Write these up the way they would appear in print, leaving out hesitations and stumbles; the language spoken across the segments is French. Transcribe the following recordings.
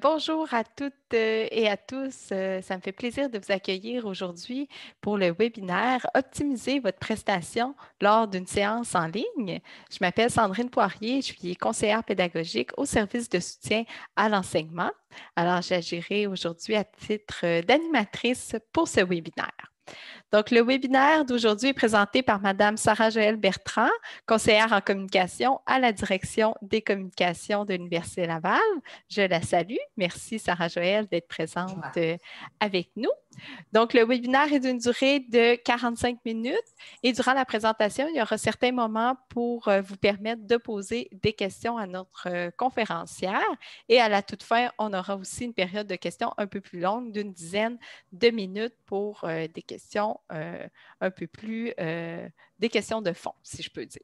Bonjour à toutes et à tous. Ça me fait plaisir de vous accueillir aujourd'hui pour le webinaire Optimiser votre prestation lors d'une séance en ligne. Je m'appelle Sandrine Poirier, je suis conseillère pédagogique au service de soutien à l'enseignement. Alors, j'agirai aujourd'hui à titre d'animatrice pour ce webinaire. Donc, le webinaire d'aujourd'hui est présenté par Madame Sarah-Joëlle Bertrand, conseillère en communication à la direction des communications de l'Université Laval. Je la salue. Merci, Sarah-Joëlle, d'être présente avec nous. Donc, le webinaire est d'une durée de 45 minutes et durant la présentation, il y aura certains moments pour vous permettre de poser des questions à notre conférencière. Et à la toute fin, on aura aussi une période de questions un peu plus longue, d'une dizaine de minutes pour des questions un peu plus, des questions de fond, si je peux dire.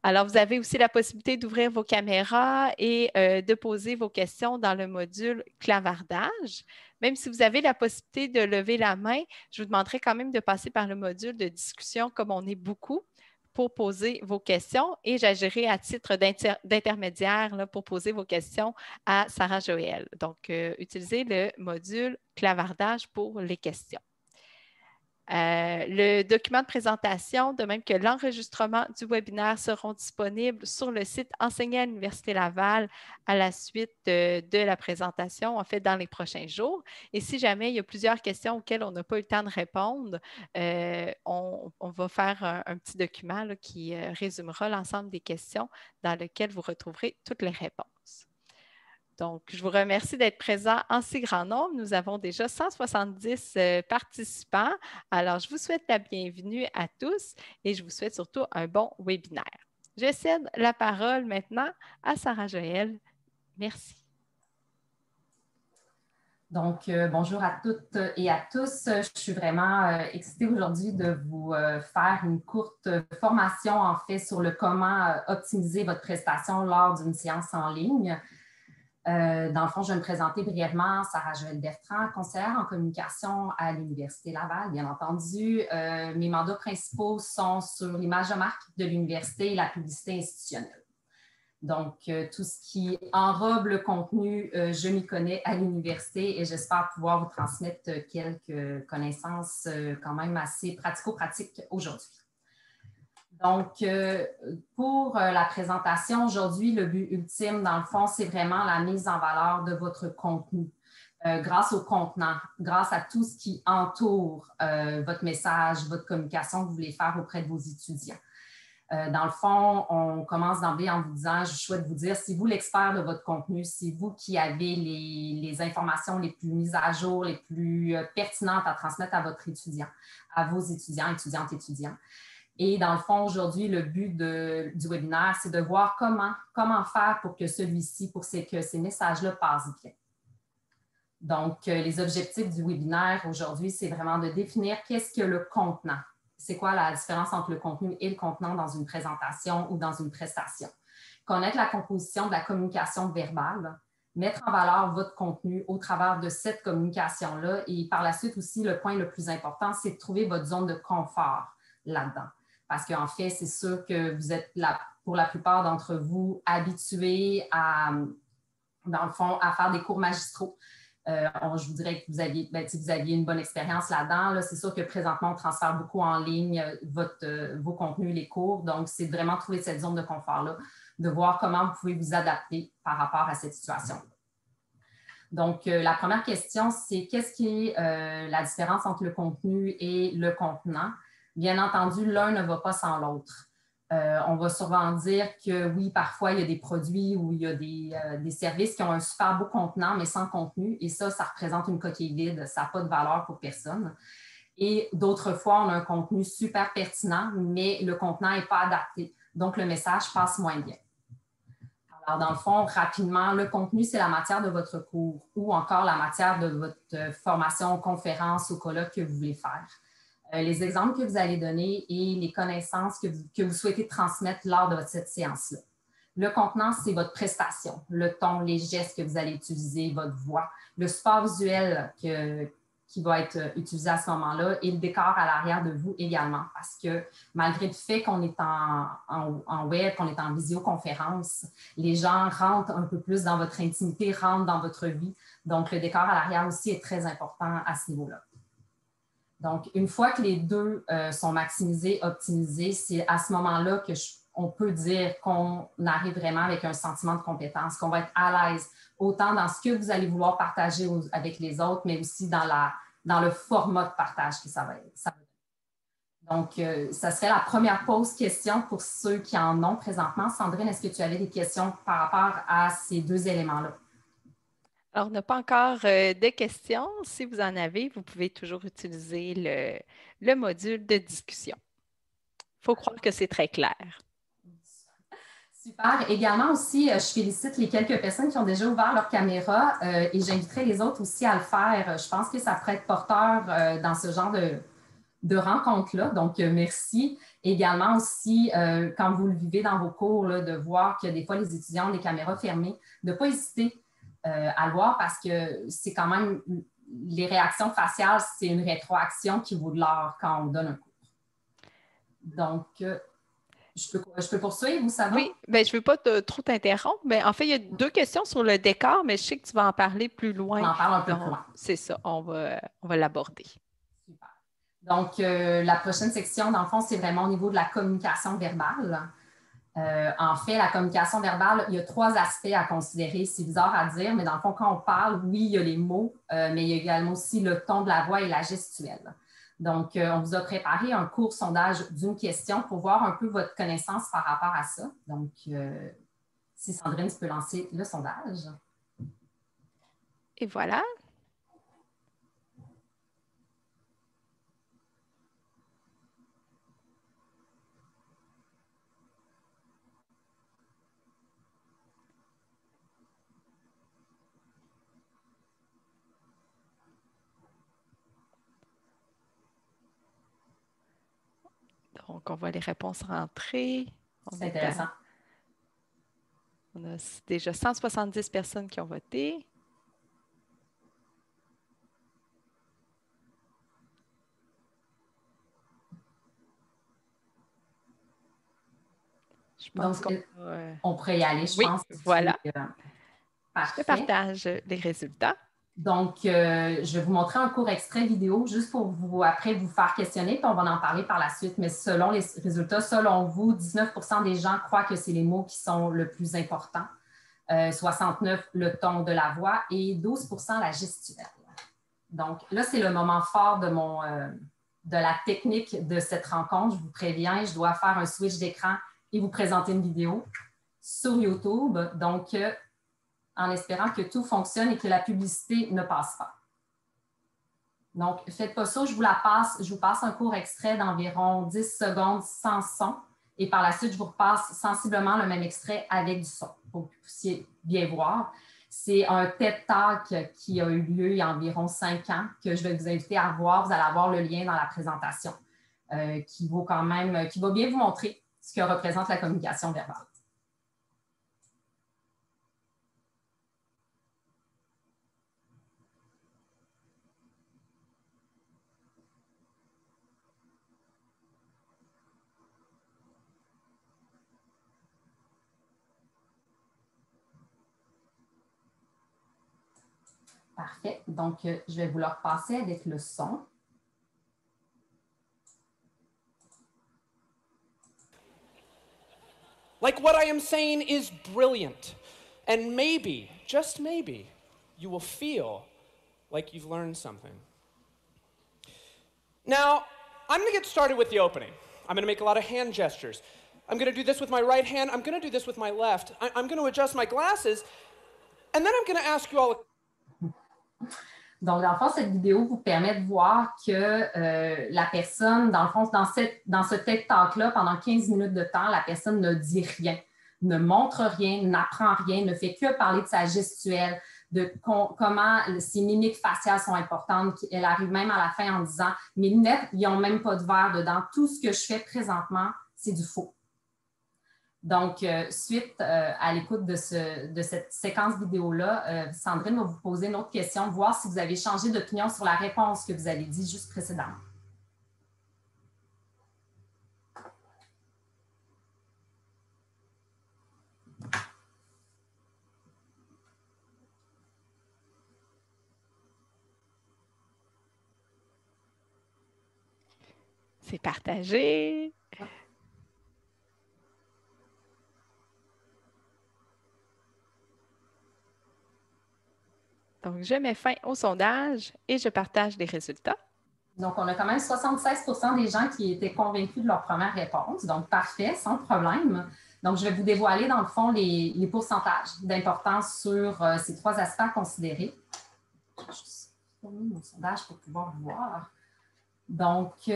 Alors, vous avez aussi la possibilité d'ouvrir vos caméras et de poser vos questions dans le module clavardage. Même si vous avez la possibilité de lever la main, je vous demanderai quand même de passer par le module de discussion comme on est beaucoup pour poser vos questions et j'agirai à titre d'intermédiaire pour poser vos questions à Sarah-Joëlle. Donc, utilisez le module clavardage pour les questions. Le document de présentation, de même que l'enregistrement du webinaire, seront disponibles sur le site Enseigner à l'Université Laval à la suite de la présentation, en fait, dans les prochains jours. Et si jamais il y a plusieurs questions auxquelles on n'a pas eu le temps de répondre, on va faire un petit document qui résumera l'ensemble des questions dans lequel vous retrouverez toutes les réponses. Donc, je vous remercie d'être présent en si grand nombre. Nous avons déjà 170 participants. Alors, je vous souhaite la bienvenue à tous et je vous souhaite surtout un bon webinaire. Je cède la parole maintenant à Sarah-Joëlle. Merci. Donc, bonjour à toutes et à tous. Je suis vraiment excitée aujourd'hui de vous faire une courte formation, en fait, sur le comment optimiser votre prestation lors d'une séance en ligne. Dans le fond, je vais me présenter brièvement. Sarah-Joëlle Bertrand, conseillère en communication à l'Université Laval, bien entendu. Mes mandats principaux sont sur l'image de marque de l'université et la publicité institutionnelle. Donc, tout ce qui enrobe le contenu, je m'y connais à l'université et j'espère pouvoir vous transmettre quelques connaissances quand même assez pratico-pratiques aujourd'hui. Donc, pour la présentation aujourd'hui, le but ultime, dans le fond, c'est vraiment la mise en valeur de votre contenu grâce au contenant, grâce à tout ce qui entoure votre message, votre communication que vous voulez faire auprès de vos étudiants. Dans le fond, on commence d'emblée en vous disant, je souhaite vous dire, c'est vous l'expert de votre contenu, c'est vous qui avez les informations les plus mises à jour, les plus pertinentes à transmettre à votre étudiant, à vos étudiants, étudiantes, étudiants. Et dans le fond, aujourd'hui, le but du webinaire, c'est de voir comment faire pour que celui-ci, pour que ces messages-là passent bien. Donc, les objectifs du webinaire aujourd'hui, c'est vraiment de définir qu'est-ce que le contenant. C'est quoi la différence entre le contenu et le contenant dans une présentation ou dans une prestation. Connaître la composition de la communication verbale, mettre en valeur votre contenu au travers de cette communication-là et par la suite aussi, le point le plus important, c'est de trouver votre zone de confort là-dedans. Parce qu'en fait, c'est sûr que vous êtes, pour la plupart d'entre vous, habitués à, dans le fond, à faire des cours magistraux. Je vous dirais que vous aviez une bonne expérience là-dedans. Là, c'est sûr que présentement, on transfère beaucoup en ligne vos contenus, les cours. Donc, c'est vraiment trouver cette zone de confort-là, de voir comment vous pouvez vous adapter par rapport à cette situation-là. Donc, la première question, c'est qu'est-ce qui est la différence entre le contenu et le contenant? Bien entendu, l'un ne va pas sans l'autre. On va souvent dire que oui, parfois, il y a des produits ou il y a des services qui ont un super beau contenant, mais sans contenu. Et ça représente une coquille vide. Ça n'a pas de valeur pour personne. Et d'autres fois, on a un contenu super pertinent, mais le contenant n'est pas adapté. Donc, le message passe moins bien. Alors, dans le fond, rapidement, le contenu, c'est la matière de votre cours ou encore la matière de votre formation, conférence ou colloque que vous voulez faire. Les exemples que vous allez donner et les connaissances que vous souhaitez transmettre lors de cette séance-là. Le contenant, c'est votre prestation, le ton, les gestes que vous allez utiliser, votre voix, le support visuel qui qui va être utilisé à ce moment-là et le décor à l'arrière de vous également. Parce que malgré le fait qu'on est en web, qu'on est en visioconférence, les gens rentrent un peu plus dans votre intimité, rentrent dans votre vie. Donc, le décor à l'arrière aussi est très important à ce niveau-là. Donc, une fois que les deux sont maximisés, optimisés, c'est à ce moment-là qu'on peut dire qu'on arrive vraiment avec un sentiment de compétence, qu'on va être à l'aise, autant dans ce que vous allez vouloir partager avec les autres, mais aussi dans le format de partage que ça va être. Donc, ça serait la première pause question pour ceux qui en ont présentement. Sandrine, est-ce que tu avais des questions par rapport à ces deux éléments-là? Alors, on n'a pas encore de questions. Si vous en avez, vous pouvez toujours utiliser le module de discussion. Il faut croire que c'est très clair. Super. Également aussi, je félicite les quelques personnes qui ont déjà ouvert leur caméra et j'inviterai les autres aussi à le faire. Je pense que ça pourrait être porteur dans ce genre de rencontre-là. Donc, merci. Également aussi, quand vous le vivez dans vos cours, là, de voir que des fois, les étudiants ont des caméras fermées, de ne pas hésiter à le voir parce que c'est quand même, les réactions faciales, c'est une rétroaction qui vaut de l'or quand on donne un cours. Donc, je peux poursuivre ou ça va? Oui, ben, je ne veux pas trop t'interrompre, mais en fait, il y a deux questions sur le décor, mais je sais que tu vas en parler plus loin. On en parle un peu plus loin. C'est ça, on va l'aborder. Super. Donc, la prochaine section, dans le fond, c'est vraiment au niveau de la communication verbale. En fait, la communication verbale, il y a trois aspects à considérer. C'est bizarre à dire, mais dans le fond, quand on parle, oui, il y a les mots, mais il y a également aussi le ton de la voix et la gestuelle. Donc, on vous a préparé un court sondage d'une question pour voir un peu votre connaissance par rapport à ça. Donc, si Sandrine, tu peux lancer le sondage. Et voilà. Donc, on voit les réponses rentrer. C'est intéressant. On a déjà 170 personnes qui ont voté. Je pense on pourrait y aller, je pense. Voilà. Parfait. Je te partage les résultats. Donc, je vais vous montrer un court extrait vidéo juste pour après vous faire questionner, puis on va en parler par la suite. Mais selon les résultats, selon vous, 19% des gens croient que c'est les mots qui sont le plus importants, 69% le ton de la voix et 12% la gestuelle. Donc, là, c'est le moment fort de la technique de cette rencontre. Je vous préviens, je dois faire un switch d'écran et vous présenter une vidéo sur YouTube. Donc, en espérant que tout fonctionne et que la publicité ne passe pas. Donc, faites pas ça, je vous passe un court extrait d'environ 10 secondes sans son et par la suite, je vous repasse sensiblement le même extrait avec du son pour que vous puissiez bien voir. C'est un TED Talk qui a eu lieu il y a environ 5 ans que je vais vous inviter à voir. Vous allez avoir le lien dans la présentation qui va bien vous montrer ce que représente la communication verbale. Parfait. Donc, je vais vous le repasser avec le son. Like what I am saying is brilliant. And maybe, just maybe, you will feel like you've learned something. Now, I'm going to get started with the opening. I'm going to make a lot of hand gestures. I'm going to do this with my right hand. I'm going to do this with my left. I'm going to adjust my glasses. And then I'm going to ask you all a... Donc, dans le fond, cette vidéo vous permet de voir que la personne, dans le fond, dans ce TED Talk-là, pendant 15 minutes de temps, la personne ne dit rien, ne montre rien, n'apprend rien, ne fait que parler de sa gestuelle, de comment ses mimiques faciales sont importantes. Elle arrive même à la fin en disant « Mes lunettes, ils n'ont même pas de verre dedans. Tout ce que je fais présentement, c'est du faux. » Donc, suite à l'écoute de cette séquence vidéo-là, Sandrine va vous poser une autre question, voir si vous avez changé d'opinion sur la réponse que vous avez dit juste précédemment. C'est partagé. Donc, je mets fin au sondage et je partage les résultats. Donc, on a quand même 76 des gens qui étaient convaincus de leur première réponse. Donc, parfait, sans problème. Donc, je vais vous dévoiler, dans le fond, les pourcentages d'importance sur ces 3 aspects à considérer. Je vais juste tourner mon sondage pour pouvoir voir. Donc,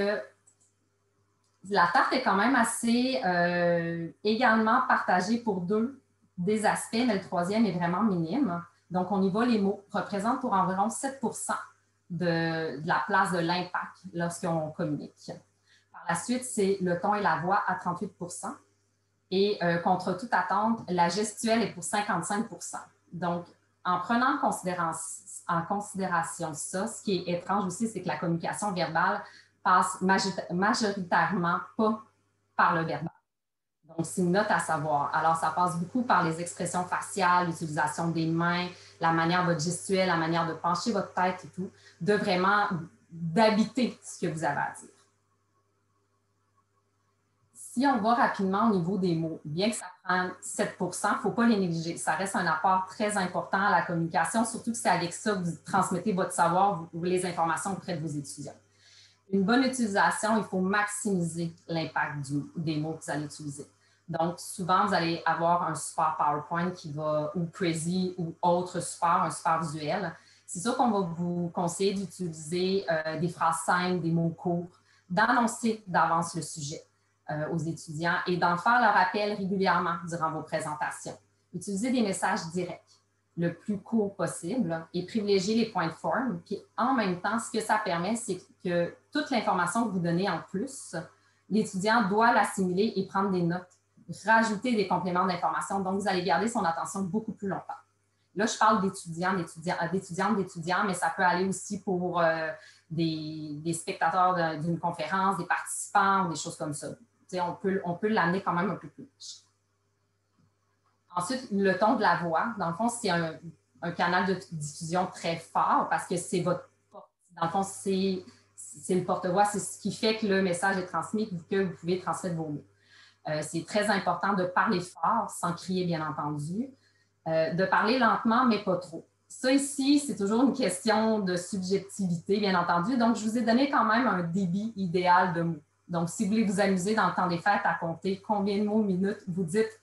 la tarte est quand même assez également partagée pour 2 des aspects, mais le 3e est vraiment minime. Donc, on y va, les mots représentent pour environ 7 de la place de l'impact lorsqu'on communique. Par la suite, c'est le ton et la voix à 38 et contre toute attente, la gestuelle est pour 55 Donc, en prenant en considération ça, ce qui est étrange aussi, c'est que la communication verbale passe majoritairement pas par le verbal. Donc, c'est une note à savoir. Alors, ça passe beaucoup par les expressions faciales, l'utilisation des mains, la manière de votre gestuelle, la manière de pencher votre tête et tout, de vraiment d'habiter ce que vous avez à dire. Si on va rapidement au niveau des mots, bien que ça prenne 7 il ne faut pas les négliger. Ça reste un apport très important à la communication, surtout que c'est avec ça que vous transmettez votre savoir, les informations auprès de vos étudiants. Une bonne utilisation, il faut maximiser l'impact des mots que vous allez utiliser. Donc, souvent, vous allez avoir un support PowerPoint ou Prezi ou autre support, un support visuel. C'est sûr qu'on va vous conseiller d'utiliser des phrases simples, des mots courts, d'annoncer d'avance le sujet aux étudiants et d'en faire le rappel régulièrement durant vos présentations. Utilisez des messages directs le plus court possible et privilégier les points de forme. Puis en même temps, ce que ça permet, c'est que toute l'information que vous donnez en plus, l'étudiant doit l'assimiler et prendre des notes, rajouter des compléments d'information. Donc, vous allez garder son attention beaucoup plus longtemps. Là, je parle d'étudiants, mais ça peut aller aussi pour des spectateurs d'une conférence, des participants ou des choses comme ça. On peut l'amener quand même un peu plus riche. Ensuite, le ton de la voix, dans le fond, c'est un canal de diffusion très fort parce que c'est votre porte. Dans le fond, c'est le porte-voix, c'est ce qui fait que le message est transmis et que vous pouvez transmettre vos mots. C'est très important de parler fort, sans crier, bien entendu, de parler lentement, mais pas trop. Ça ici, c'est toujours une question de subjectivité, bien entendu. Donc, je vous ai donné quand même un débit idéal de mots. Donc, si vous voulez vous amuser dans le temps des fêtes à compter combien de mots minutes vous dites,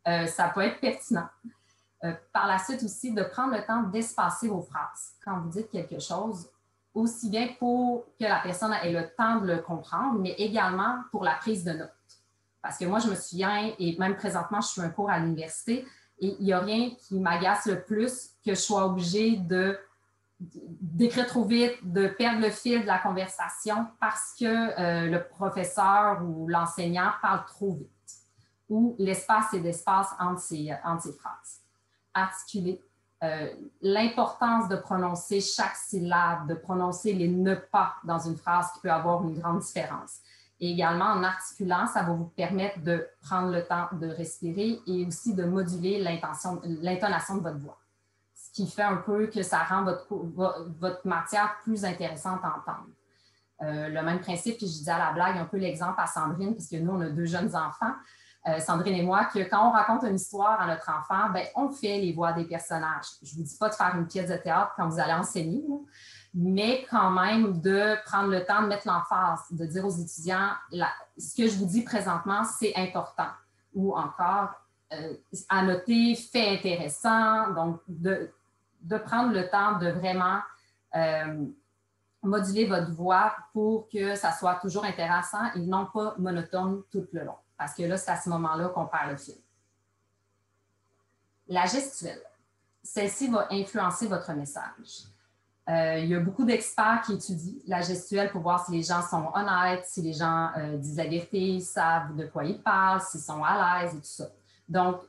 ça peut être pertinent. Par la suite aussi, de prendre le temps d'espacer vos phrases quand vous dites quelque chose, aussi bien pour que la personne ait le temps de le comprendre, mais également pour la prise de notes. Parce que moi, je me souviens, et même présentement, je suis un cours à l'université, et il n'y a rien qui m'agace le plus que je sois obligée d'écrire trop vite, de perdre le fil de la conversation parce que le professeur ou l'enseignant parle trop vite ou l'espace et l'espace entre ces phrases. Articuler. L'importance de prononcer chaque syllabe, de prononcer les ne pas dans une phrase qui peut avoir une grande différence. Et également, en articulant, ça va vous permettre de prendre le temps de respirer et aussi de moduler l'intonation de votre voix. Ce qui fait un peu que ça rend votre matière plus intéressante à entendre. Le même principe, puis je dis à la blague un peu l'exemple à Sandrine, puisque nous, on a 2 jeunes enfants, Sandrine et moi, que quand on raconte une histoire à notre enfant, bien, on fait les voix des personnages. Je ne vous dis pas de faire une pièce de théâtre quand vous allez enseigner, là, mais quand même de prendre le temps de mettre l'emphase, de dire aux étudiants, ce que je vous dis présentement, c'est important. Ou encore, à noter, fait intéressant, donc de prendre le temps de vraiment moduler votre voix pour que ça soit toujours intéressant et non pas monotone tout le long. Parce que là, c'est à ce moment-là qu'on perd le fil. La gestuelle, celle-ci va influencer votre message. Il y a beaucoup d'experts qui étudient la gestuelle pour voir si les gens sont honnêtes, si les gens disent la vérité, savent de quoi ils parlent, s'ils sont à l'aise et tout ça. Donc,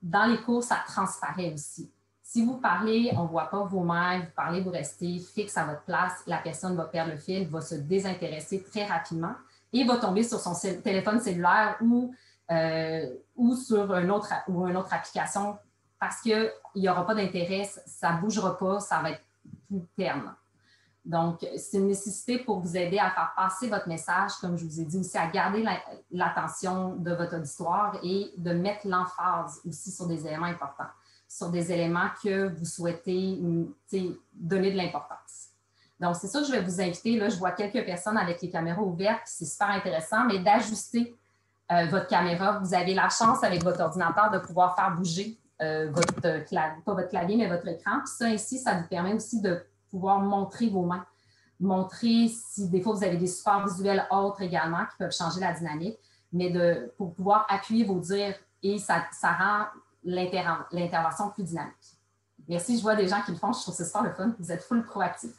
dans les cours, ça transparaît aussi. Si vous parlez, on ne voit pas vos mains, vous parlez, vous restez fixe à votre place, la personne va perdre le fil, va se désintéresser très rapidement et va tomber sur son téléphone cellulaire ou sur une autre application parce qu'il n'y aura pas d'intérêt, ça ne bougera pas, ça va être plus terne. Donc, c'est une nécessité pour vous aider à faire passer votre message, comme je vous ai dit aussi, à garder l'attention de votre auditoire et de mettre l'emphase aussi sur des éléments importants, sur des éléments que vous souhaitez donner de l'importance. Donc, c'est ça que je vais vous inviter. Là, je vois quelques personnes avec les caméras ouvertes, c'est super intéressant, mais d'ajuster votre caméra. Vous avez la chance avec votre ordinateur de pouvoir faire bouger pas votre clavier, mais votre écran. Puis ça, ici, ça vous permet aussi de pouvoir montrer vos mains. Montrer si des fois vous avez des supports visuels autres également qui peuvent changer la dynamique, mais pour pouvoir appuyer vos dires et ça rend l'intervention plus dynamique. Merci, je vois des gens qui le font, je trouve que c'est super le fun. Vous êtes full proactif.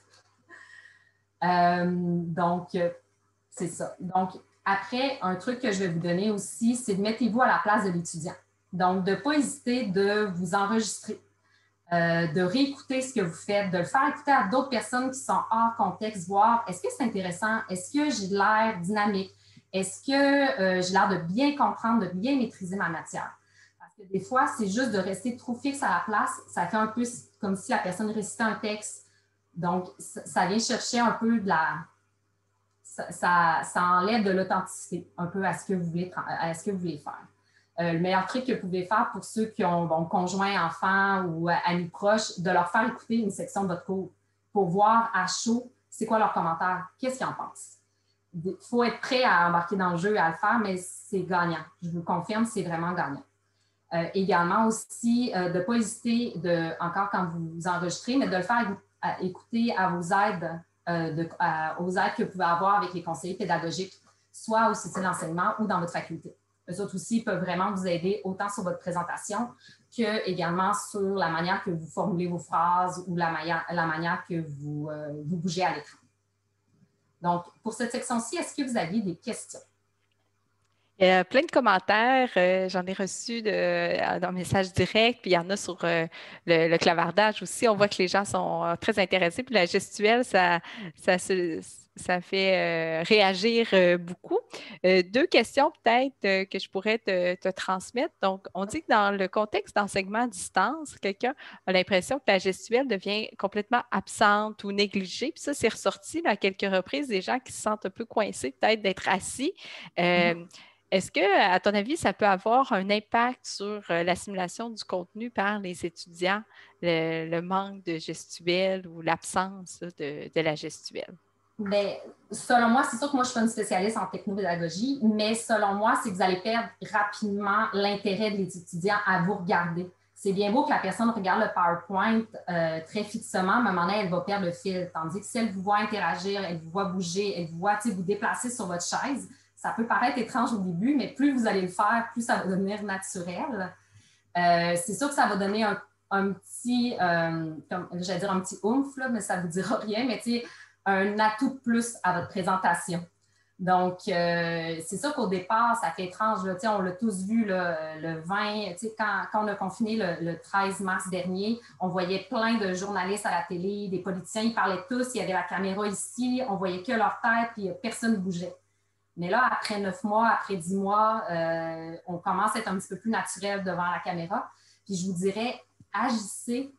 Donc, c'est ça. Donc, après, un truc que je vais vous donner aussi, c'est de mettez-vous à la place de l'étudiant. Donc, de ne pas hésiter de vous enregistrer, de réécouter ce que vous faites, de le faire écouter à d'autres personnes qui sont hors contexte, voir est-ce que c'est intéressant, est-ce que j'ai l'air dynamique, est-ce que j'ai l'air de bien comprendre, de bien maîtriser ma matière. Parce que des fois, c'est juste de rester trop fixe à la place, ça fait un peu comme si la personne récitait un texte. Donc, ça vient chercher un peu de la... Ça enlève de l'authenticité un peu à ce que vous voulez faire. Le meilleur truc que vous pouvez faire pour ceux qui ont conjoint, enfant ou amis proches, de leur faire écouter une section de votre cours pour voir à chaud c'est quoi leurs commentaires, qu'est-ce qu'ils en pensent. Il faut être prêt à embarquer dans le jeu et à le faire, mais c'est gagnant. Je vous le confirme, c'est vraiment gagnant. Également aussi, de ne pas hésiter, encore quand vous enregistrez, mais de le faire écouter à vos aides, aux aides que vous pouvez avoir avec les conseillers pédagogiques, soit au CT d'enseignement ou dans votre faculté. Eux autres aussi peuvent vraiment vous aider autant sur votre présentation que également sur la manière que vous formulez vos phrases ou la manière que vous bougez à l'écran. Donc, pour cette section-ci, est-ce que vous aviez des questions? Il y a plein de commentaires. J'en ai reçu dans message direct, puis il y en a sur le clavardage aussi. On voit que les gens sont très intéressés. Puis la gestuelle, ça fait réagir beaucoup. Deux questions peut-être que je pourrais te transmettre. Donc, on dit que dans le contexte d'enseignement à distance, quelqu'un a l'impression que la gestuelle devient complètement absente ou négligée. Puis ça, c'est ressorti à quelques reprises des gens qui se sentent un peu coincés, peut-être d'être assis. Est-ce que, à ton avis, ça peut avoir un impact sur l'assimilation du contenu par les étudiants, le manque de gestuelle ou l'absence de la gestuelle? Bien, selon moi, c'est sûr que moi, je suis pas une spécialiste en technopédagogie, mais selon moi, c'est que vous allez perdre rapidement l'intérêt des étudiants à vous regarder. C'est bien beau que la personne regarde le PowerPoint très fixement, mais à un moment donné, elle va perdre le fil. Tandis que si elle vous voit interagir, elle vous voit bouger, elle vous voit vous déplacer sur votre chaise, ça peut paraître étrange au début, mais plus vous allez le faire, plus ça va devenir naturel. C'est sûr que ça va donner un petit, comme j'allais dire un petit oomph, là, mais ça ne vous dira rien, mais tu sais, un atout de plus à votre présentation. Donc, c'est sûr qu'au départ, ça fait étrange. Là, on l'a tous vu là, le 20, quand on a confiné le 13 mars dernier, on voyait plein de journalistes à la télé, des politiciens, ils parlaient tous, il y avait la caméra ici, on voyait que leur tête, puis personne ne bougeait. Mais là, après 9 mois, après 10 mois, on commence à être un petit peu plus naturel devant la caméra. Puis je vous dirais, agissez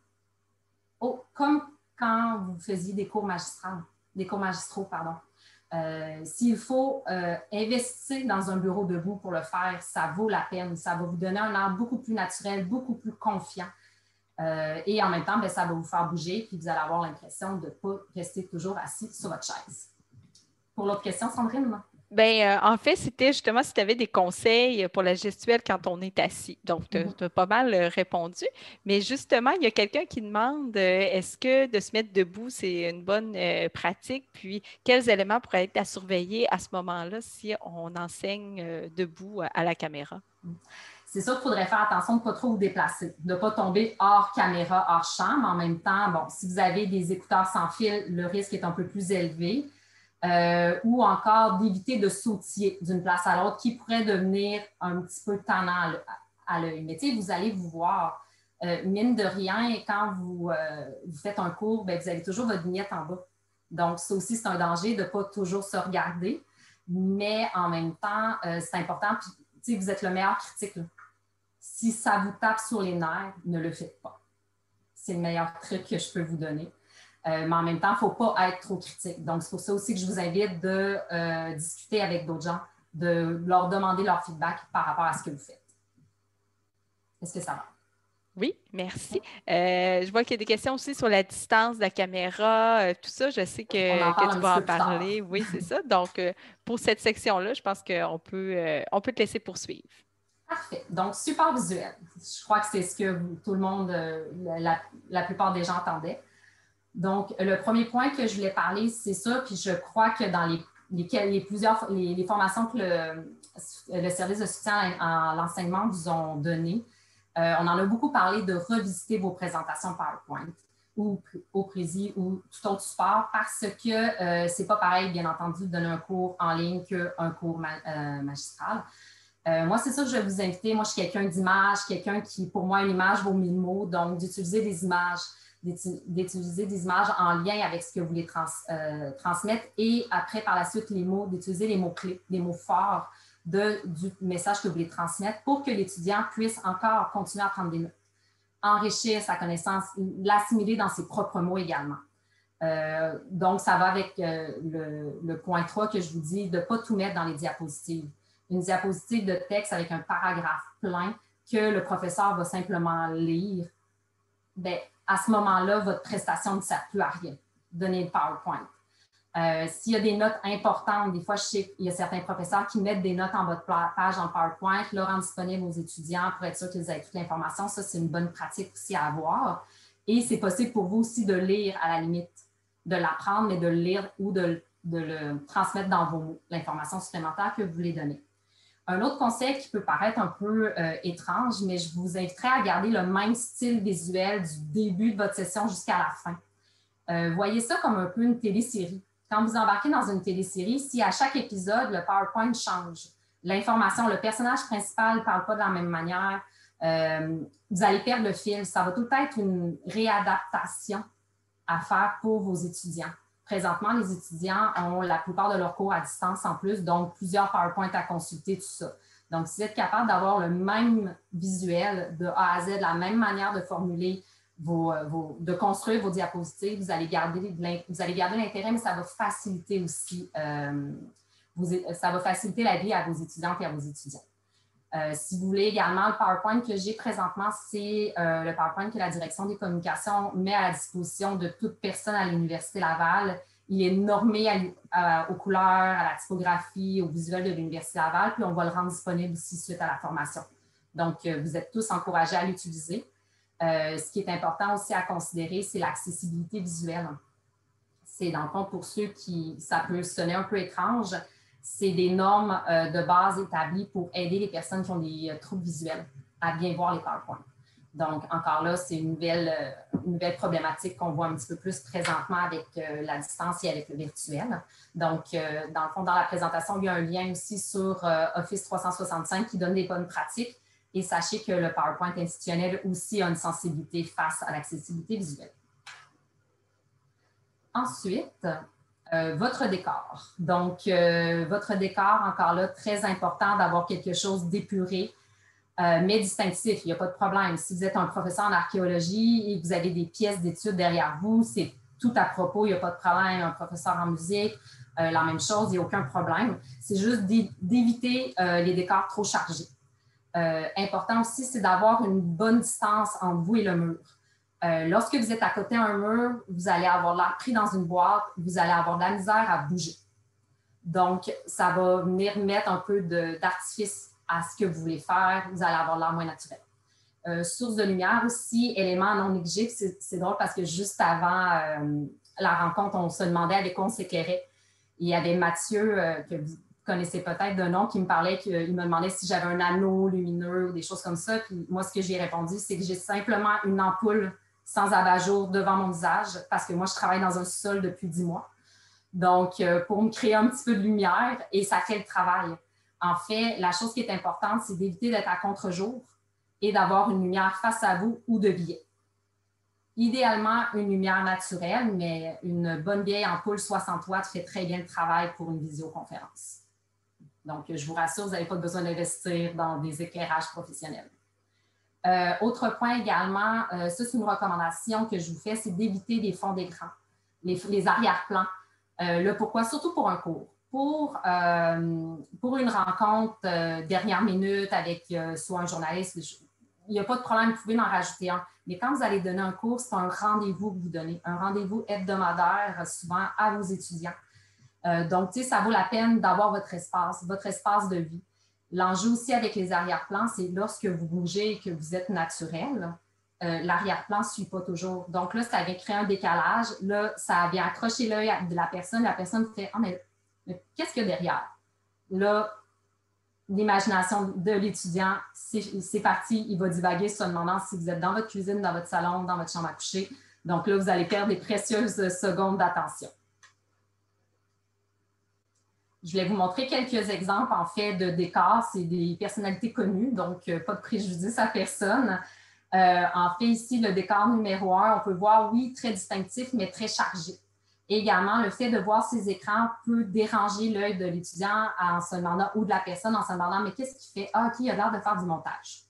comme quand vous faisiez des cours magistraux, pardon. S'il faut investir dans un bureau debout pour le faire, ça vaut la peine. Ça va vous donner un air beaucoup plus naturel, beaucoup plus confiant. Et en même temps, bien, ça va vous faire bouger, puis vous allez avoir l'impression de ne pas rester toujours assis sur votre chaise. Pour l'autre question, Sandrine? Bien, en fait, c'était justement si tu avais des conseils pour la gestuelle quand on est assis. Donc, tu as pas mal répondu. Mais justement, il y a quelqu'un qui demande est-ce que de se mettre debout, c'est une bonne pratique? Puis, quels éléments pourraient être à surveiller à ce moment-là si on enseigne debout à la caméra? C'est sûr qu'il faudrait faire attention de ne pas trop vous déplacer, de ne pas tomber hors caméra, hors champ, mais en même temps, bon, si vous avez des écouteurs sans fil, le risque est un peu plus élevé. Ou encore d'éviter de sautiller d'une place à l'autre qui pourrait devenir un petit peu tannant à l'œil. Mais tu sais, vous allez vous voir. Mine de rien, quand vous faites un cours, bien, vous avez toujours votre vignette en bas. Donc, ça aussi, c'est un danger de ne pas toujours se regarder. Mais en même temps, c'est important. Puis, tu sais, vous êtes le meilleur critique, là. Si ça vous tape sur les nerfs, ne le faites pas. C'est le meilleur truc que je peux vous donner. Mais en même temps, il ne faut pas être trop critique. Donc, c'est pour ça aussi que je vous invite de discuter avec d'autres gens, de leur demander leur feedback par rapport à ce que vous faites. Est-ce que ça va? Oui, merci. Je vois qu'il y a des questions aussi sur la distance de la caméra, tout ça. Je sais que tu vas en parler. Oui, c'est ça. Donc, pour cette section-là, je pense qu'on peut te laisser poursuivre. Parfait. Donc, support visuel. Je crois que c'est ce que tout le monde, la plupart des gens attendaient. Donc, le premier point que je voulais parler, c'est ça. Puis je crois que dans les formations que le service de soutien à l'enseignement vous ont données, on en a beaucoup parlé de revisiter vos présentations PowerPoint ou au Prési ou tout autre support parce que ce n'est pas pareil, bien entendu, de donner un cours en ligne qu'un cours magistral. Moi, c'est ça que je vais vous inviter. Moi, je suis quelqu'un d'image, quelqu'un qui, pour moi, une image vaut 1000 mots. Donc, d'utiliser des images en lien avec ce que vous voulez transmettre et après, par la suite, les mots, d'utiliser les mots-clés, les mots forts du message que vous voulez transmettre pour que l'étudiant puisse encore continuer à prendre des notes, enrichir sa connaissance, l'assimiler dans ses propres mots également. Donc, ça va avec le point 3 que je vous dis, de ne pas tout mettre dans les diapositives. Une diapositive de texte avec un paragraphe plein que le professeur va simplement lire, bien, à ce moment-là, votre prestation ne sert plus à rien. Donnez le PowerPoint. S'il y a des notes importantes, des fois, je sais qu'il y a certains professeurs qui mettent des notes en bas de page en PowerPoint, le rendent disponible aux étudiants pour être sûr qu'ils aient toute l'information. Ça, c'est une bonne pratique aussi à avoir. Et c'est possible pour vous aussi de lire à la limite, de l'apprendre, mais de le lire ou de le transmettre dans vos mots, l'information supplémentaire que vous voulez donner. Un autre conseil qui peut paraître un peu étrange, mais je vous inviterai à garder le même style visuel du début de votre session jusqu'à la fin. Voyez ça comme un peu une télésérie. Quand vous embarquez dans une télésérie, si à chaque épisode, le PowerPoint change, l'information, le personnage principal ne parle pas de la même manière, vous allez perdre le fil. Ça va tout être une réadaptation à faire pour vos étudiants. Présentement, les étudiants ont la plupart de leurs cours à distance en plus, donc plusieurs PowerPoint à consulter, tout ça. Donc, si vous êtes capable d'avoir le même visuel de A à Z, la même manière de formuler, de construire vos diapositives, vous allez garder l'intérêt, mais ça va faciliter aussi, ça va faciliter la vie à vos étudiantes et à vos étudiants. Si vous voulez également, le PowerPoint que j'ai présentement, c'est le PowerPoint que la Direction des communications met à la disposition de toute personne à l'Université Laval. Il est normé aux couleurs, à la typographie, au visuel de l'Université Laval, puis on va le rendre disponible aussi suite à la formation. Donc, vous êtes tous encouragés à l'utiliser. Ce qui est important aussi à considérer, c'est l'accessibilité visuelle. C'est dans le fond, pour ceux qui, ça peut sonner un peu étrange, c'est des normes de base établies pour aider les personnes qui ont des troubles visuels à bien voir les PowerPoint. Donc, encore là, c'est une nouvelle problématique qu'on voit un petit peu plus présentement avec la distance et avec le virtuel. Donc, dans le fond, dans la présentation, il y a un lien aussi sur Office 365 qui donne des bonnes pratiques. Et sachez que le PowerPoint institutionnel aussi a une sensibilité face à l'accessibilité visuelle. Ensuite, votre décor. Donc, votre décor, encore là, très important d'avoir quelque chose d'épuré, mais distinctif. Il n'y a pas de problème. Si vous êtes un professeur en archéologie et que vous avez des pièces d'études derrière vous, c'est tout à propos, il n'y a pas de problème. Un professeur en musique, la même chose, il n'y a aucun problème. C'est juste d'éviter les décors trop chargés. Important aussi, c'est d'avoir une bonne distance entre vous et le mur. Lorsque vous êtes à côté d'un mur, vous allez avoir l'air pris dans une boîte, vous allez avoir de la misère à bouger. Donc, ça va venir mettre un peu d'artifice à ce que vous voulez faire, vous allez avoir l'air moins naturel. Source de lumière aussi, élément non négligeable, c'est drôle parce que juste avant la rencontre, on se demandait avec quoi on s'éclairait. Il y avait Mathieu, connaissez peut-être de nom qui me parlait, qu'il me demandait si j'avais un anneau lumineux ou des choses comme ça. Puis moi, ce que j'ai répondu, c'est que j'ai simplement une ampoule sans abat-jour devant mon visage parce que moi, je travaille dans un sol depuis 10 mois. Donc, pour me créer un petit peu de lumière, et ça fait le travail. En fait, la chose qui est importante, c'est d'éviter d'être à contre-jour et d'avoir une lumière face à vous ou de biais. Idéalement, une lumière naturelle, mais une bonne vieille ampoule 60 watts fait très bien le travail pour une visioconférence. Donc, je vous rassure, vous n'avez pas besoin d'investir dans des éclairages professionnels. Autre point également, ça c'est une recommandation que je vous fais, c'est d'éviter les fonds d'écran, les arrière-plans. Le pourquoi, surtout pour un cours. Pour une rencontre dernière minute avec soit un journaliste, il n'y a pas de problème, vous pouvez en rajouter un. Mais quand vous allez donner un cours, c'est un rendez-vous que vous donnez, un rendez-vous hebdomadaire souvent à vos étudiants. Donc, tu sais, ça vaut la peine d'avoir votre espace de vie. L'enjeu aussi avec les arrière-plans, c'est lorsque vous bougez et que vous êtes naturel, l'arrière-plan ne suit pas toujours. Donc là, ça vient créer un décalage. Là, ça vient accrocher l'œil de la personne. La personne fait « Ah, mais qu'est-ce qu'il y a derrière? » Là, l'imagination de l'étudiant, c'est parti. Il va divaguer se demandant si vous êtes dans votre cuisine, dans votre salon, dans votre chambre à coucher. Donc là, vous allez perdre des précieuses secondes d'attention. Je voulais vous montrer quelques exemples, en fait, de décors. C'est des personnalités connues, donc pas de préjudice à personne. En fait, ici, le décor numéro 1, on peut voir, oui, très distinctif, mais très chargé. Et également, le fait de voir ces écrans peut déranger l'œil de l'étudiant en se demandant, ou de la personne en se demandant, mais qu'est-ce qu'il fait? Ah, OK, il a l'air de faire du montage.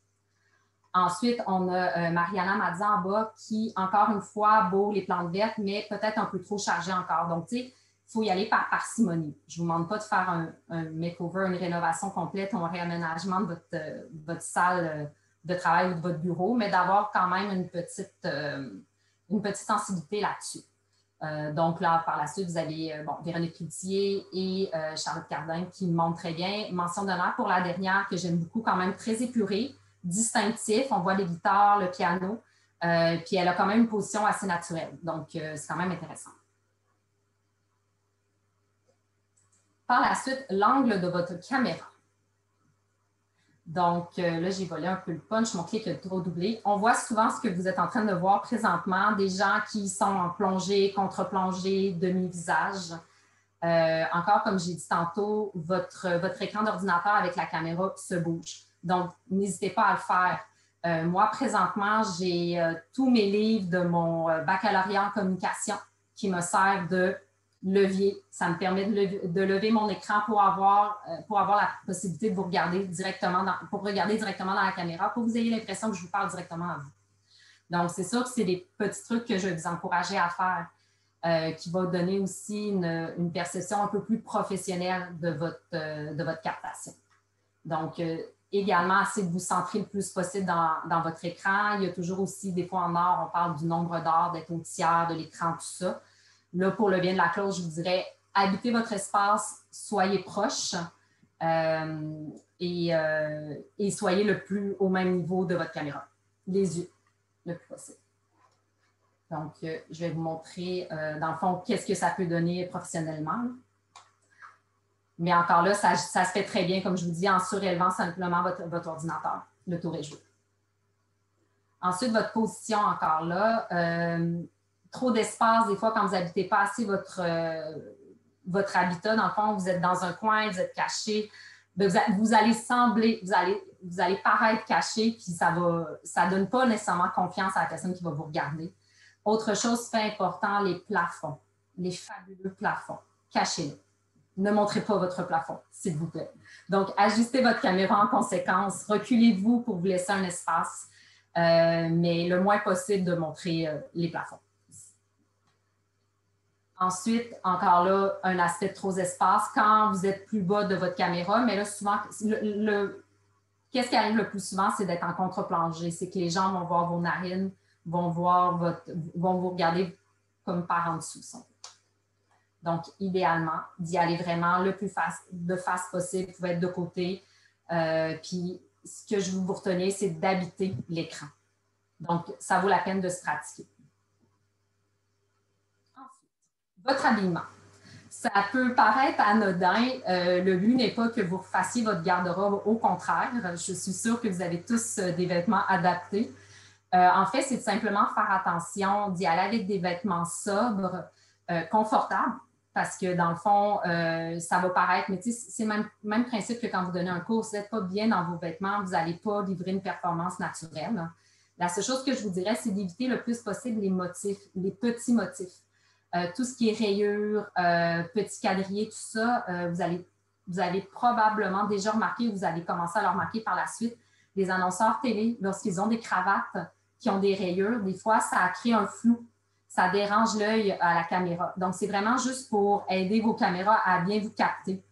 Ensuite, on a Mariana Mazza en bas qui, encore une fois, beau les plantes vertes, mais peut-être un peu trop chargé encore. Donc, tu sais, il faut y aller par parcimonie. Je ne vous demande pas de faire un makeover, une rénovation complète, un réaménagement de votre salle de travail ou de votre bureau, mais d'avoir quand même une petite sensibilité là-dessus. Donc là, par la suite, vous avez Véronique Cloutier et Charlotte Cardin qui me montrent très bien. Mention d'honneur pour la dernière que j'aime beaucoup, quand même très épurée, distinctif. On voit les guitares, le piano, puis elle a quand même une position assez naturelle. Donc, c'est quand même intéressant. Par la suite, l'angle de votre caméra. Donc, là, j'ai volé un peu le punch, mon clic a trop doublé. On voit souvent ce que vous êtes en train de voir présentement, des gens qui sont en plongée, contre-plongée, demi-visage. Encore, comme j'ai dit tantôt, votre écran d'ordinateur avec la caméra se bouge. Donc, n'hésitez pas à le faire. Moi, présentement, j'ai tous mes livres de mon baccalauréat en communication qui me servent de levier. Ça me permet de lever mon écran pour avoir la possibilité de vous regarder directement dans la caméra, pour que vous ayez l'impression que je vous parle directement à vous. Donc, c'est sûr que c'est des petits trucs que je vais vous encourager à faire, qui va donner aussi une perception un peu plus professionnelle de votre captation. Donc, également, essayez de vous centrer le plus possible dans votre écran. Il y a toujours aussi, des fois en or, on parle du nombre d'heures, d'être au tiers de l'écran, tout ça. Là, pour le bien de la cause, je vous dirais, habitez votre espace, soyez proche et soyez le plus au même niveau de votre caméra. Les yeux, le plus possible. Donc, je vais vous montrer, dans le fond, qu'est-ce que ça peut donner professionnellement. Mais encore là, ça se fait très bien, comme je vous dis, en surélevant simplement votre ordinateur. Le tour est joué. Ensuite, votre position, encore là. Trop d'espace, des fois, quand vous n'habitez pas assez votre habitat, dans le fond, vous êtes dans un coin, vous êtes caché, vous allez paraître caché, puis ça ne donne pas nécessairement confiance à la personne qui va vous regarder. Autre chose, fait important, les plafonds, les fabuleux plafonds. Cachez-les. Ne montrez pas votre plafond, s'il vous plaît. Donc, ajustez votre caméra en conséquence, reculez-vous pour vous laisser un espace, mais le moins possible de montrer les plafonds. Ensuite, encore là, un aspect de trop d'espace quand vous êtes plus bas de votre caméra, mais là, souvent, qu'est-ce qui arrive le plus souvent, c'est d'être en contre-plongée. C'est que les gens vont voir vos narines, vont vous regarder comme par en dessous. Donc, idéalement, d'y aller vraiment le plus face possible. Vous pouvez être de côté. Puis, ce que je veux vous retenir, c'est d'habiter l'écran. Donc, ça vaut la peine de se pratiquer. Ensuite, votre habillement. Ça peut paraître anodin. Le but n'est pas que vous refassiez votre garde-robe. Au contraire, je suis sûre que vous avez tous des vêtements adaptés. En fait, c'est simplement faire attention d'y aller avec des vêtements sobres, confortables, parce que dans le fond, ça va paraître, mais c'est le même principe que quand vous donnez un cours. Si vous n'êtes pas bien dans vos vêtements, vous n'allez pas livrer une performance naturelle. La seule chose que je vous dirais, c'est d'éviter le plus possible les motifs, les petits motifs. Tout ce qui est rayures, petits quadrillés, tout ça, vous allez probablement déjà remarquer, vous allez commencer à le remarquer par la suite, les annonceurs télé, lorsqu'ils ont des cravates qui ont des rayures, des fois, ça crée un flou. Ça dérange l'œil à la caméra. Donc, c'est vraiment juste pour aider vos caméras à bien vous capter.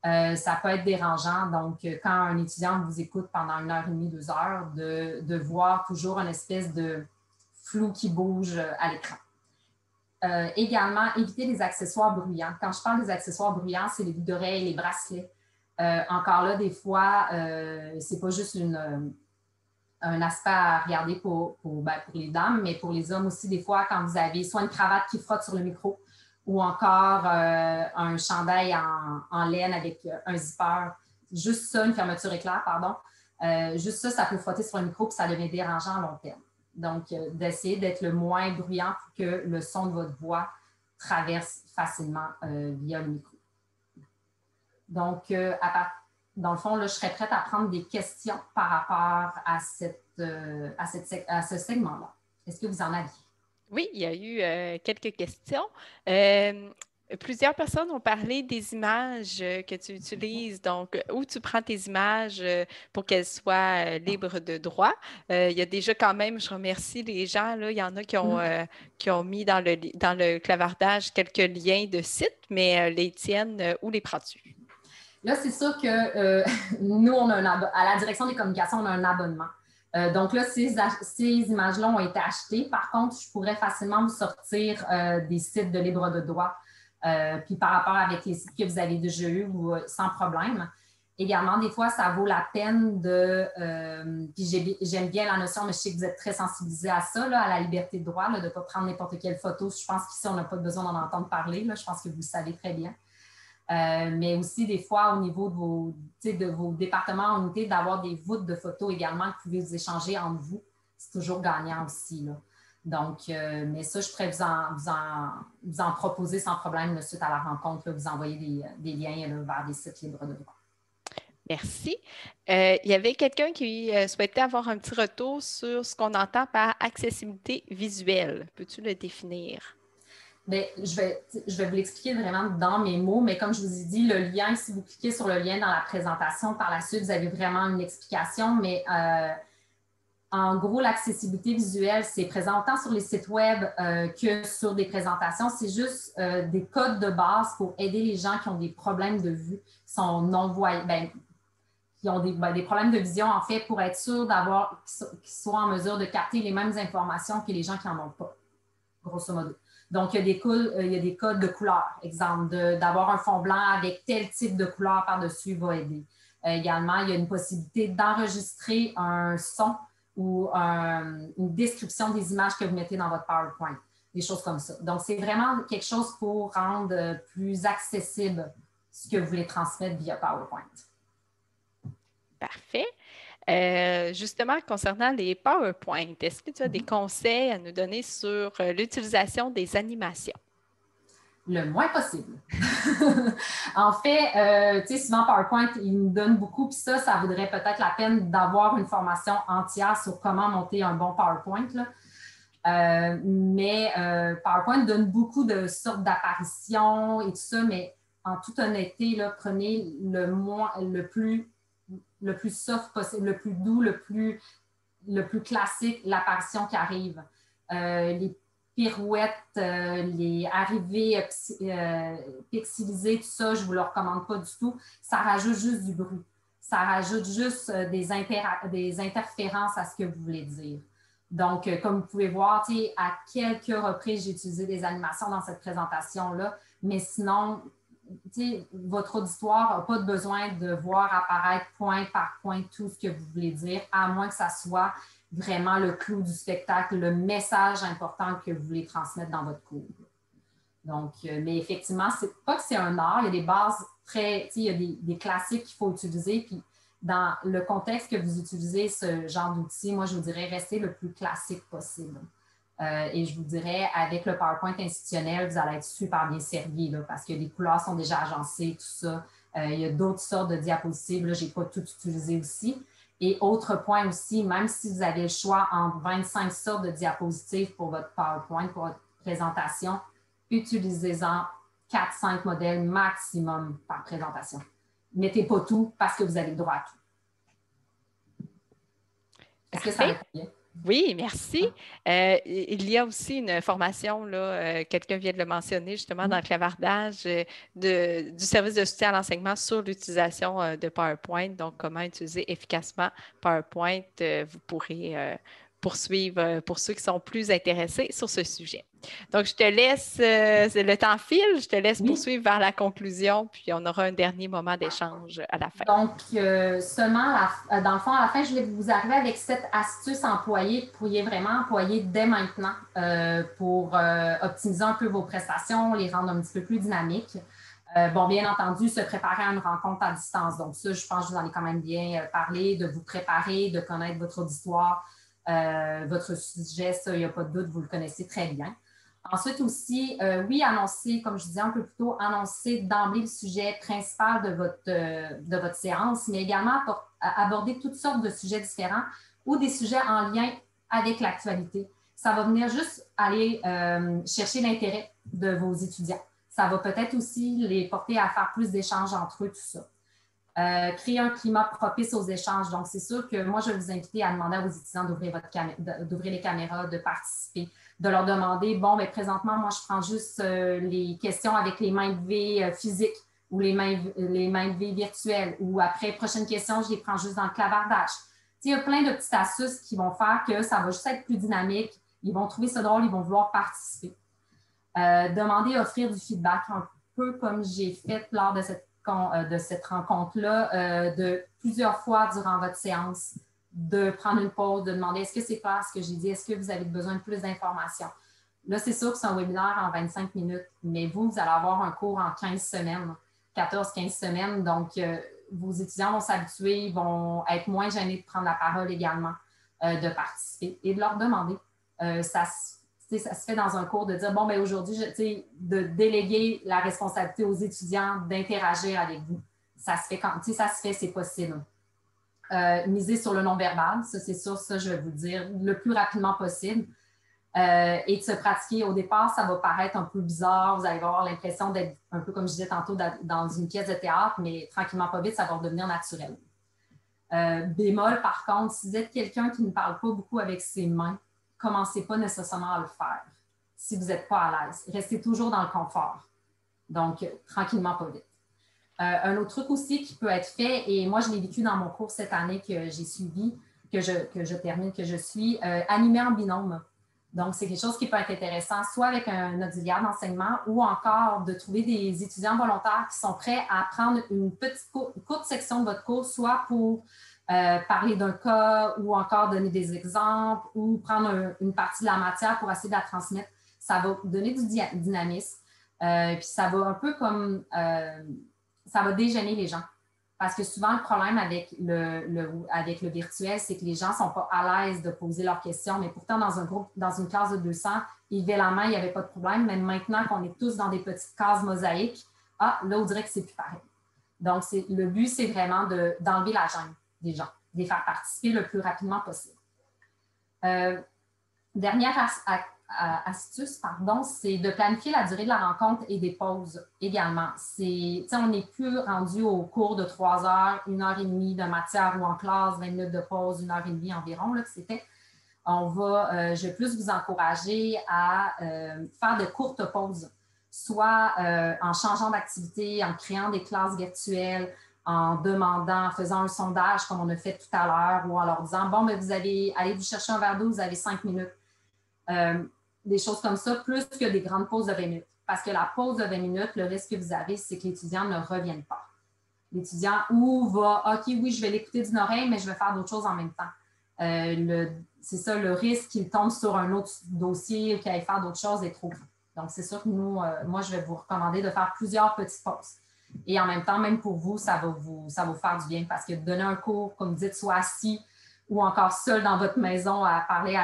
Ça peut être dérangeant. Donc, quand un étudiant vous écoute pendant 1h30, 2 heures, de voir toujours une espèce de flou qui bouge à l'écran. Également, éviter les accessoires bruyants. Quand je parle des accessoires bruyants, c'est les boucles d'oreilles, les bracelets. Encore là, des fois, c'est pas juste un aspect à regarder pour les dames, mais pour les hommes aussi, des fois, quand vous avez soit une cravate qui frotte sur le micro ou encore un chandail en laine avec un zipper, juste ça, une fermeture éclair, pardon, juste ça, ça peut frotter sur le micro puis ça devient dérangeant à long terme. Donc, d'essayer d'être le moins bruyant pour que le son de votre voix traverse facilement via le micro. Donc, dans le fond, là, je serais prête à prendre des questions par rapport à ce segment-là. Est-ce que vous en aviez? Oui, il y a eu quelques questions. Plusieurs personnes ont parlé des images que tu utilises, donc où tu prends tes images pour qu'elles soient libres de droit. Il y a déjà quand même, je remercie les gens, là, il y en a qui ont mis dans le clavardage quelques liens de sites, mais les tiennes, où les prends-tu? Là, c'est sûr que nous, à la direction des communications, on a un abonnement. Donc là, ces images-là ont été achetées. Par contre, je pourrais facilement vous sortir des sites de libre de droit. Puis par rapport avec les sites que vous avez déjà eus, sans problème. Également, des fois, ça vaut la peine puis j'aime bien la notion, mais je sais que vous êtes très sensibilisés à ça, là, à la liberté de droit, là, de ne pas prendre n'importe quelle photo. Je pense qu'ici, on n'a pas besoin d'en entendre parler. Là, je pense que vous le savez très bien. Mais aussi, des fois, au niveau de vos départements en unité, d'avoir des voûtes de photos également que vous pouvez vous échanger entre vous. C'est toujours gagnant aussi, là. Donc, mais ça, je pourrais vous en proposer sans problème suite à la rencontre, là, vous envoyer des liens là, vers des sites libres de droit. Merci. Il y avait quelqu'un qui souhaitait avoir un petit retour sur ce qu'on entend par accessibilité visuelle. Peux-tu le définir? Bien, je vais vous l'expliquer vraiment dans mes mots, mais comme je vous ai dit, le lien, si vous cliquez sur le lien dans la présentation, par la suite, vous avez vraiment une explication, mais en gros, l'accessibilité visuelle, c'est présent autant sur les sites web que sur des présentations. C'est juste des codes de base pour aider les gens qui ont des problèmes de vue, qui sont non-voyants, qui ont des problèmes de vision, en fait, pour être sûr qu'ils soient en mesure de capter les mêmes informations que les gens qui n'en ont pas, grosso modo. Donc, il y a des codes de couleur. Exemple, d'avoir un fond blanc avec tel type de couleur par-dessus va aider. Également, il y a une possibilité d'enregistrer un son ou une description des images que vous mettez dans votre PowerPoint, des choses comme ça. Donc, c'est vraiment quelque chose pour rendre plus accessible ce que vous voulez transmettre via PowerPoint. Parfait. Justement, concernant les PowerPoint, est-ce que tu as des conseils à nous donner sur l'utilisation des animations? Le moins possible. En fait, tu sais, souvent PowerPoint, il nous donne beaucoup, puis ça vaudrait peut-être la peine d'avoir une formation entière sur comment monter un bon PowerPoint, là. Mais PowerPoint donne beaucoup de sortes d'apparitions et tout ça, mais en toute honnêteté, là, prenez le plus soft possible, le plus doux, le plus classique, l'apparition qui arrive. Les pirouettes, les arrivées pixelisées, tout ça, je ne vous le recommande pas du tout. Ça rajoute juste du bruit. Ça rajoute juste des interférences à ce que vous voulez dire. Donc, comme vous pouvez voir, à quelques reprises, j'ai utilisé des animations dans cette présentation-là, mais sinon, votre auditoire n'a pas besoin de voir apparaître point par point tout ce que vous voulez dire, à moins que ça soit vraiment le clou du spectacle, le message important que vous voulez transmettre dans votre cours. Donc, mais effectivement, c'est pas que c'est un art, il y a des bases très, il y a des classiques qu'il faut utiliser, puis dans le contexte que vous utilisez ce genre d'outils, moi, je vous dirais restez le plus classique possible. Et je vous dirais, avec le PowerPoint institutionnel, vous allez être super bien servi là, parce que les couleurs sont déjà agencées, tout ça. Il y a d'autres sortes de diapositives. Là, je n'ai pas tout utilisé aussi. Et autre point aussi, même si vous avez le choix entre 25 sortes de diapositives pour votre PowerPoint, pour votre présentation, utilisez-en 4-5 modèles maximum par présentation. Mettez pas tout parce que vous avez le droit à tout. Est-ce que ça répond bien? Oui, merci. Il y a aussi une formation, là, quelqu'un vient de le mentionner justement dans le clavardage du service de soutien à l'enseignement sur l'utilisation de PowerPoint. Donc, comment utiliser efficacement PowerPoint. Vous pourrez poursuivre pour ceux qui sont plus intéressés sur ce sujet. Donc, je te laisse, le temps file, je te laisse poursuivre vers la conclusion, puis on aura un dernier moment d'échange à la fin. Donc, seulement, dans le fond, à la fin, je voulais vous arriver avec 7 astuces employées que vous pourriez vraiment employer dès maintenant pour optimiser un peu vos prestations, les rendre un petit peu plus dynamiques. Bon, bien entendu, se préparer à une rencontre à distance. Donc, ça, je pense que je vous en ai quand même bien parlé, de vous préparer, de connaître votre auditoire, votre sujet, ça, il n'y a pas de doute, vous le connaissez très bien. Ensuite aussi, oui, annoncer, comme je disais un peu plus tôt, annoncer d'emblée le sujet principal de votre séance, mais également aborder toutes sortes de sujets différents ou des sujets en lien avec l'actualité. Ça va venir juste aller chercher l'intérêt de vos étudiants. Ça va peut-être aussi les porter à faire plus d'échanges entre eux, tout ça. Créer un climat propice aux échanges. Donc, c'est sûr que moi, je vais vous inviter à demander à vos étudiants d'ouvrir les caméras, de participer, de leur demander, bon, mais présentement, moi, je prends juste les questions avec les mains levées physiques ou les mains levées virtuelles, ou après, prochaine question, je les prends juste dans le clavardage. Il y a plein de petites astuces qui vont faire que ça va juste être plus dynamique. Ils vont trouver ça drôle, ils vont vouloir participer. Demander, offrir du feedback, un peu comme j'ai fait lors de cette rencontre-là, de plusieurs fois durant votre séance, de prendre une pause, de demander est-ce que c'est clair ce que j'ai dit, est-ce que vous avez besoin de plus d'informations. Là, c'est sûr que c'est un webinaire en 25 minutes, mais vous allez avoir un cours en 15 semaines, 14-15 semaines, donc vos étudiants vont s'habituer, ils vont être moins gênés de prendre la parole également, de participer et de leur demander. Ça se fait dans un cours de dire, bon, bien aujourd'hui, de déléguer la responsabilité aux étudiants d'interagir avec vous. Ça se fait ça se fait, c'est possible. Miser sur le non-verbal, ça c'est sûr, ça je vais vous dire le plus rapidement possible. Et de se pratiquer. Au départ, ça va paraître un peu bizarre. Vous allez avoir l'impression d'être un peu, comme je disais tantôt, dans une pièce de théâtre, mais tranquillement, pas vite, ça va redevenir naturel. Bémol, par contre, si vous êtes quelqu'un qui ne parle pas beaucoup avec ses mains, commencez pas nécessairement à le faire si vous n'êtes pas à l'aise. Restez toujours dans le confort. Donc, tranquillement, pas vite. Un autre truc aussi qui peut être fait, et moi, je l'ai vécu dans mon cours cette année que j'ai suivi, que je termine, que je suis, animer en binôme. Donc, c'est quelque chose qui peut être intéressant, soit avec un auxiliaire d'enseignement ou encore de trouver des étudiants volontaires qui sont prêts à prendre une courte section de votre cours, soit pour parler d'un cas ou encore donner des exemples ou prendre une partie de la matière pour essayer de la transmettre. Ça va donner du dynamisme. Puis ça va un peu comme... ça va déjeuner les gens. Parce que souvent, le problème avec le virtuel, c'est que les gens ne sont pas à l'aise de poser leurs questions, mais pourtant, dans un groupe, dans une classe de 200, ils levaient la main, il n'y avait pas de problème. Mais maintenant qu'on est tous dans des petites cases mosaïques, là, on dirait que c'est plus pareil. Donc, le but, c'est vraiment d'enlever la gêne des gens, de les faire participer le plus rapidement possible. Dernière astuce, c'est de planifier la durée de la rencontre et des pauses également. On n'est plus rendu au cours de 3 heures, 1h30 de matière ou en classe, 20 minutes de pause, 1h30 environ, là, que c'était. Je vais plus vous encourager à faire de courtes pauses, soit en changeant d'activité, en créant des classes virtuelles, en demandant, en faisant un sondage comme on a fait tout à l'heure, ou en leur disant, bon, mais allez vous chercher un verre d'eau, vous avez 5 minutes. Des choses comme ça, plus que des grandes pauses de 20 minutes. Parce que la pause de 20 minutes, le risque que vous avez, c'est que l'étudiant ne revienne pas. L'étudiant OK, oui, je vais l'écouter d'une oreille, mais je vais faire d'autres choses en même temps. C'est ça, le risque qu'il tombe sur un autre dossier ou qu'il aille faire d'autres choses est trop grand. Donc, c'est sûr que moi, je vais vous recommander de faire plusieurs petites pauses. Et en même temps, même pour vous, ça va vous faire du bien parce que donner un cours, comme vous dites, soit assis ou encore seul dans votre maison à parler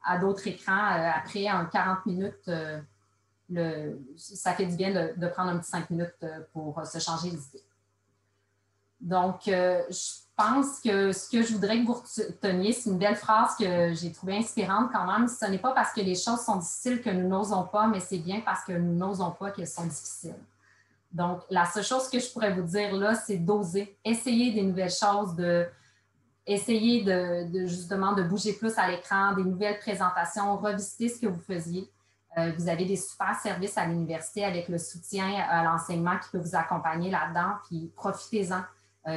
à d'autres écrans, après 40 minutes, ça fait du bien de prendre un petit 5 minutes pour se changer les idées. Donc, je pense que ce que je voudrais que vous reteniez, c'est une belle phrase que j'ai trouvée inspirante quand même. Ce n'est pas parce que les choses sont difficiles que nous n'osons pas, mais c'est bien parce que nous n'osons pas qu'elles sont difficiles. Donc, la seule chose que je pourrais vous dire là, c'est d'oser, essayer des nouvelles choses, essayer justement de bouger plus à l'écran, des nouvelles présentations, revisiter ce que vous faisiez. Vous avez des super services à l'université avec le soutien à l'enseignement qui peut vous accompagner là-dedans, puis profitez-en.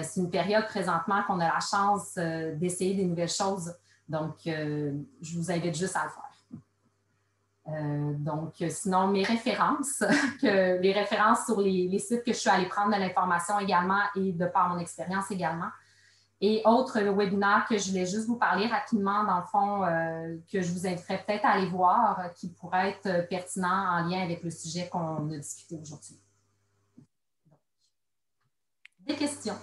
C'est une période présentement qu'on a la chance d'essayer des nouvelles choses. Donc, je vous invite juste à le faire. Donc, sinon, mes références, les références sur les sites que je suis allée prendre de l'information également et de par mon expérience également. Et autre webinaire que je voulais juste vous parler rapidement, dans le fond, que je vous inviterais peut-être à aller voir, qui pourrait être pertinent en lien avec le sujet qu'on a discuté aujourd'hui. Des questions?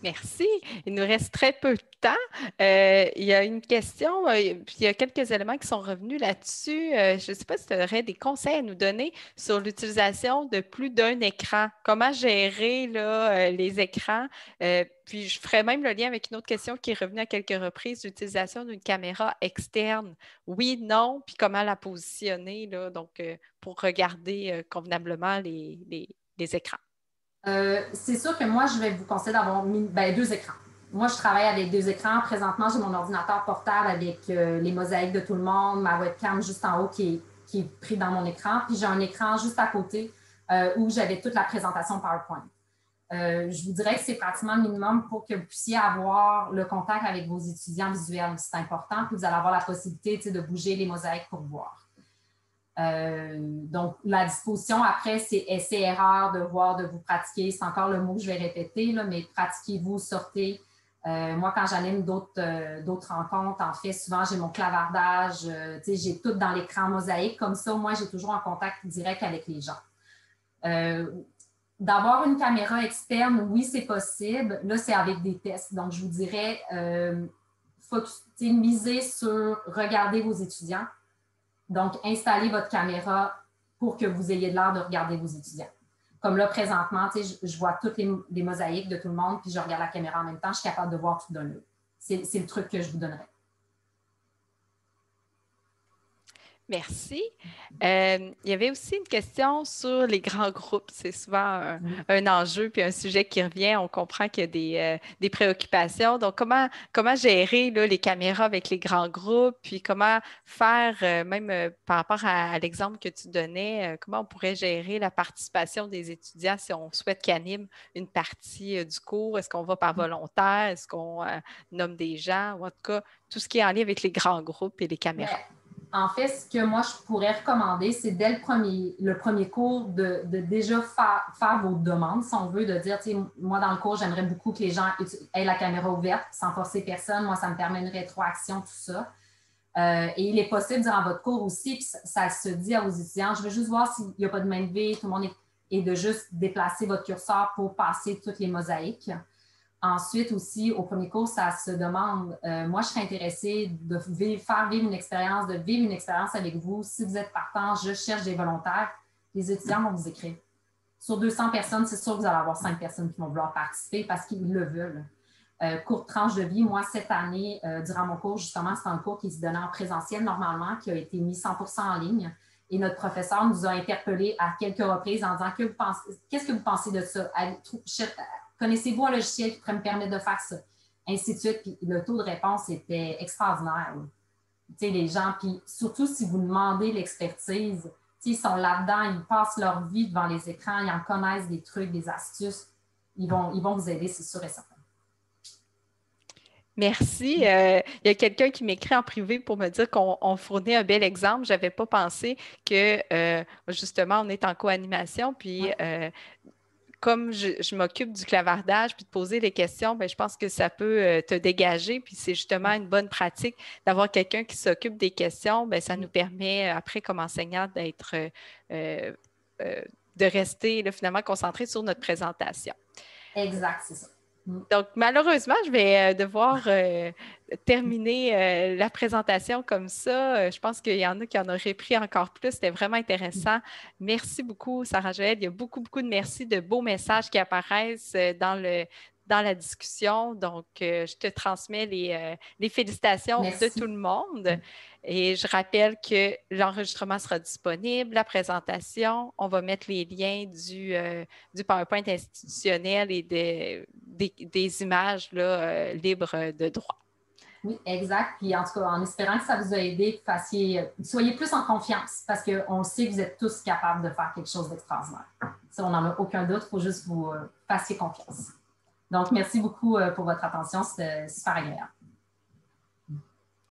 Merci. Il nous reste très peu de temps. Il y a une question, puis il y a quelques éléments qui sont revenus là-dessus. Je ne sais pas si tu aurais des conseils à nous donner sur l'utilisation de plus d'un écran. Comment gérer là, les écrans? Puis je ferai même le lien avec une autre question qui est revenue à quelques reprises, l'utilisation d'une caméra externe. Oui, non, puis comment la positionner là, donc, pour regarder convenablement les écrans. C'est sûr que moi, je vais vous conseiller d'avoir mis 2 écrans. Moi, je travaille avec 2 écrans. Présentement, j'ai mon ordinateur portable avec les mosaïques de tout le monde, ma webcam juste en haut qui est pris dans mon écran. Puis j'ai un écran juste à côté où j'avais toute la présentation PowerPoint. Je vous dirais que c'est pratiquement le minimum pour que vous puissiez avoir le contact avec vos étudiants visuels. C'est important. Puis vous allez avoir la possibilité de bouger les mosaïques pour voir. Donc, la disposition après, c'est essai-erreur, de voir, de vous pratiquer. C'est encore le mot que je vais répéter, là, mais pratiquez-vous, sortez. Moi, quand j'anime d'autres rencontres, en fait, souvent, j'ai mon clavardage, j'ai tout dans l'écran mosaïque. Comme ça, moi, j'ai toujours un contact direct avec les gens. D'avoir une caméra externe, oui, c'est possible. Là, c'est avec des tests. Donc, je vous dirais, misez sur regarder vos étudiants. Donc, installez votre caméra pour que vous ayez l'air de regarder vos étudiants. Comme là, présentement, je vois toutes les mosaïques de tout le monde, puis je regarde la caméra en même temps, je suis capable de voir tout d'un œil. C'est le truc que je vous donnerais. Merci. Il y avait aussi une question sur les grands groupes. C'est souvent un enjeu puis un sujet qui revient. On comprend qu'il y a des préoccupations. Donc, comment gérer là, les caméras avec les grands groupes, puis comment faire, même par rapport à l'exemple que tu donnais, comment on pourrait gérer la participation des étudiants si on souhaite qu'ils animent une partie du cours? Est-ce qu'on va par volontaire? Est-ce qu'on nomme des gens? Ou en tout cas, tout ce qui est en lien avec les grands groupes et les caméras. Ouais. En fait, ce que moi, je pourrais recommander, c'est dès le premier cours de déjà faire vos demandes, si on veut, de dire, moi, dans le cours, j'aimerais beaucoup que les gens aient la caméra ouverte sans forcer personne. Moi, ça me permet une rétroaction, tout ça. Et il est possible, durant votre cours aussi, puis ça se dit à vos étudiants, je veux juste voir s'il n'y a pas de main levée, tout le monde et de juste déplacer votre curseur pour passer toutes les mosaïques. Ensuite aussi, au premier cours, ça se demande, moi, je serais intéressée de faire vivre une expérience, de vivre une expérience avec vous. Si vous êtes partant, je cherche des volontaires. Les étudiants vont vous écrire. Sur 200 personnes, c'est sûr que vous allez avoir 5 personnes qui vont vouloir participer parce qu'ils le veulent. Courte tranche de vie, moi, cette année, durant mon cours, justement, c'est un cours qui se donnait en présentiel normalement, qui a été mis 100% en ligne. Et notre professeur nous a interpellés à quelques reprises en disant qu'est-ce que vous pensez de ça? Connaissez-vous un logiciel qui pourrait me permettre de faire ça? Ainsi de suite. Puis le taux de réponse était extraordinaire. Les gens, puis surtout si vous demandez l'expertise, ils sont là-dedans, ils passent leur vie devant les écrans, ils en connaissent des trucs, des astuces. Ils vont vous aider, c'est sûr et certain. Merci. Il y a quelqu'un qui m'écrit en privé pour me dire qu'on fournit un bel exemple. Je n'avais pas pensé que, justement, on est en co-animation, puis comme je m'occupe du clavardage puis de poser des questions, bien, je pense que ça peut te dégager. Puis c'est justement une bonne pratique d'avoir quelqu'un qui s'occupe des questions. Bien, ça nous permet, après, comme enseignant, d'être, de rester là, finalement concentré sur notre présentation. Exact, c'est ça. Donc, malheureusement, je vais devoir terminer la présentation comme ça. Je pense qu'il y en a qui en auraient pris encore plus. C'était vraiment intéressant. Merci beaucoup, Sarah-Joëlle. Il y a beaucoup, beaucoup de merci, de beaux messages qui apparaissent dans la discussion. Donc, je te transmets les félicitations de tout le monde. Et je rappelle que l'enregistrement sera disponible, la présentation. On va mettre les liens du PowerPoint institutionnel et des images là, libres de droit. Oui, exact. Puis en tout cas, en espérant que ça vous a aidé, que soyez plus en confiance parce qu'on sait que vous êtes tous capables de faire quelque chose d'extraordinaire. Ça, on n'en a aucun doute. Il faut juste vous fassiez confiance. Donc, merci beaucoup pour votre attention. C'était super agréable.